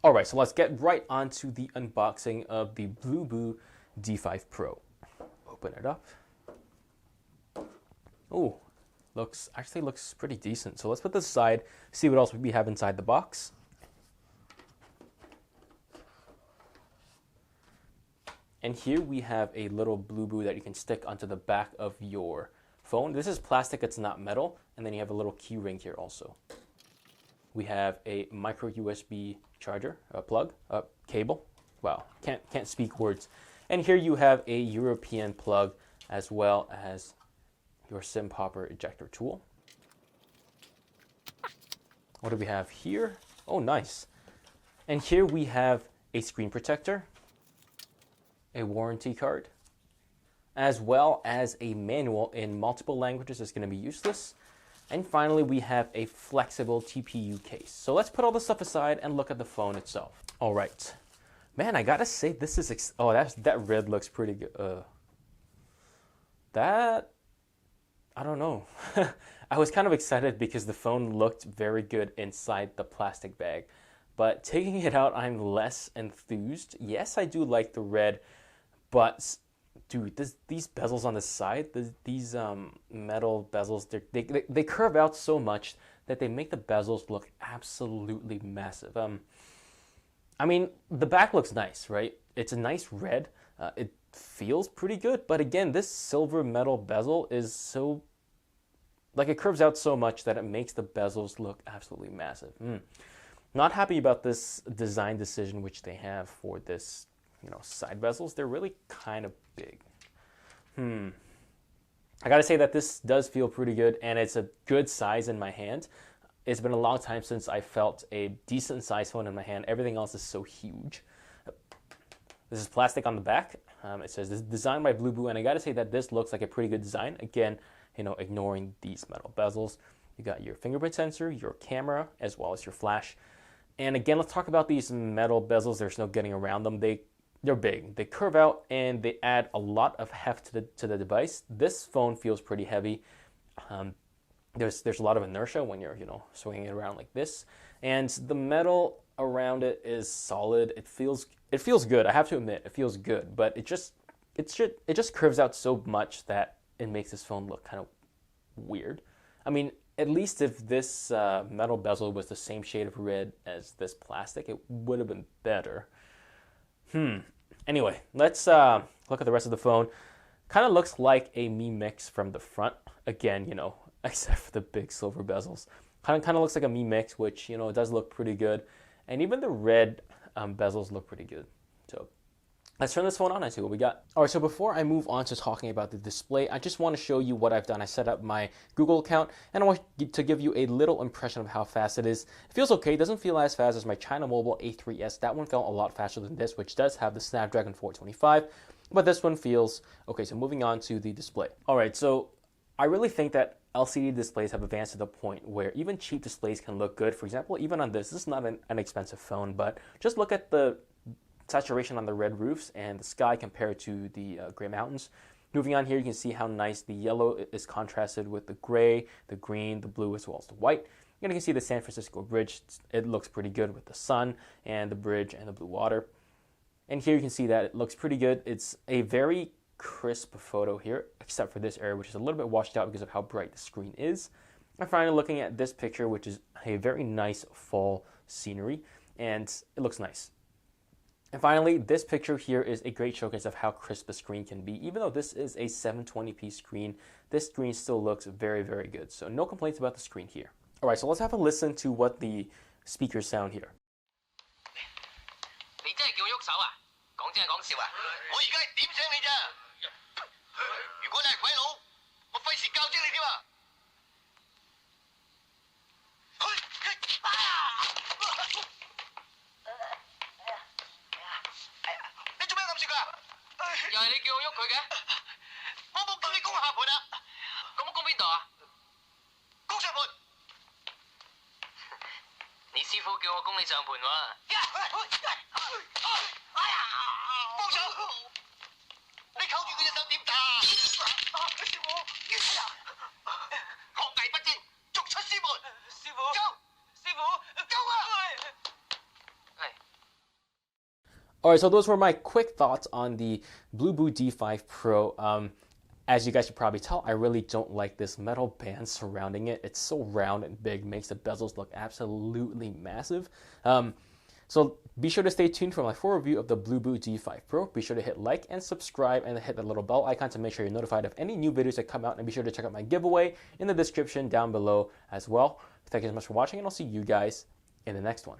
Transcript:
All right, so let's get right onto the unboxing of the Bluboo D5 Pro. Open it up. Oh, actually looks pretty decent. So let's put this aside, see what else we have inside the box. And here we have a little Bluboo that you can stick onto the back of your phone. This is plastic, it's not metal. And then you have a little key ring here also. We have a micro USB charger, a plug, a cable. Wow, can't speak words. And here you have a European plug as well as your SIM popper ejector tool. What do we have here? Oh, nice. And here we have a screen protector, a warranty card, as well as a manual in multiple languages. It's going to be useless. And finally, we have a flexible TPU case. So let's put all this stuff aside and look at the phone itself. All right. Man, I gotta say, this is, that red looks pretty good. I don't know. I was kind of excited because the phone looked very good inside the plastic bag. But taking it out, I'm less enthused. Yes, I do like the red, but dude, these bezels on the side, these metal bezels, they curve out so much that they make the bezels look absolutely massive. I mean, the back looks nice, right? It's a nice red. It feels pretty good, but again, this silver metal bezel is so, like, it curves out so much that it makes the bezels look absolutely massive. Not happy about this design decision which they have for this, side bezels. They're really kind of big. I gotta say that this does feel pretty good, and it's a good size in my hand. It's been a long time since I felt a decent size phone in my hand. Everything else is so huge. This is plastic on the back. It says this is designed by Bluboo, and I gotta say that this looks like a pretty good design. Again, ignoring these metal bezels. You got your fingerprint sensor, your camera, as well as your flash. And again, let's talk about these metal bezels. There's no getting around them. They're big. They curve out and they add a lot of heft to the device. This phone feels pretty heavy. There's a lot of inertia when you're swinging it around like this, and the metal around it is solid. It feels good. I have to admit, it feels good, but it just curves out so much that it makes this phone look kind of weird. I mean, at least if this metal bezel was the same shade of red as this plastic, it would have been better. Anyway, let's look at the rest of the phone. Kind of looks like a Mi Mix from the front. Again, except for the big silver bezels. Kind of looks like a Mi Mix, which, it does look pretty good. And even the red bezels look pretty good. So let's turn this phone on and see what we got. All right, so before I move on to talking about the display, I just want to show you what I've done. I set up my Google account, and I want to give you a little impression of how fast it is. It feels okay. It doesn't feel as fast as my China Mobile A3s. That one felt a lot faster than this, which does have the Snapdragon 425, but this one feels okay. So moving on to the display. All right, so I really think that LCD displays have advanced to the point where even cheap displays can look good. For example, even on this is not an expensive phone, but just look at the saturation on the red roofs and the sky compared to the gray mountains. Moving on here, you can see how nice the yellow is contrasted with the gray, the green, the blue, as well as the white. And you can see the San Francisco Bridge. It looks pretty good with the sun and the bridge and the blue water. And here you can see that it looks pretty good. It's a very crisp photo here, except for this area, which is a little bit washed out because of how bright the screen is. And finally, looking at this picture, which is a very nice fall scenery, and it looks nice. And finally, this picture here is a great showcase of how crisp the screen can be. Even though this is a 720p screen, this screen still looks very, very good. So no complaints about the screen here. All right, so let's have a listen to what the speakers sound here. 你真係叫我喐手啊？講真係講笑啊？我而家係點醒你咋？如果你係鬼佬，我費事教精你添啊！你做咩咁説㗎？又係你叫我喐佢嘅？我冇叫你攻下盤啊！咁我攻邊度啊？攻上盤。你師傅叫我攻你上盤喎。幫手！你扣住佢隻手點打？師傅，學藝不精，逐出師門。師傅，救！師傅，救啊！係， All right, so those were my quick thoughts on the Bluboo D5 Pro. As you guys should probably tell, I really don't like this metal band surrounding it. It's so round and big, makes the bezels look absolutely massive. So be sure to stay tuned for my full review of the Bluboo D5 Pro. Be sure to hit like and subscribe and hit the little bell icon to make sure you're notified of any new videos that come out. And be sure to check out my giveaway in the description down below as well. Thank you so much for watching, and I'll see you guys in the next one.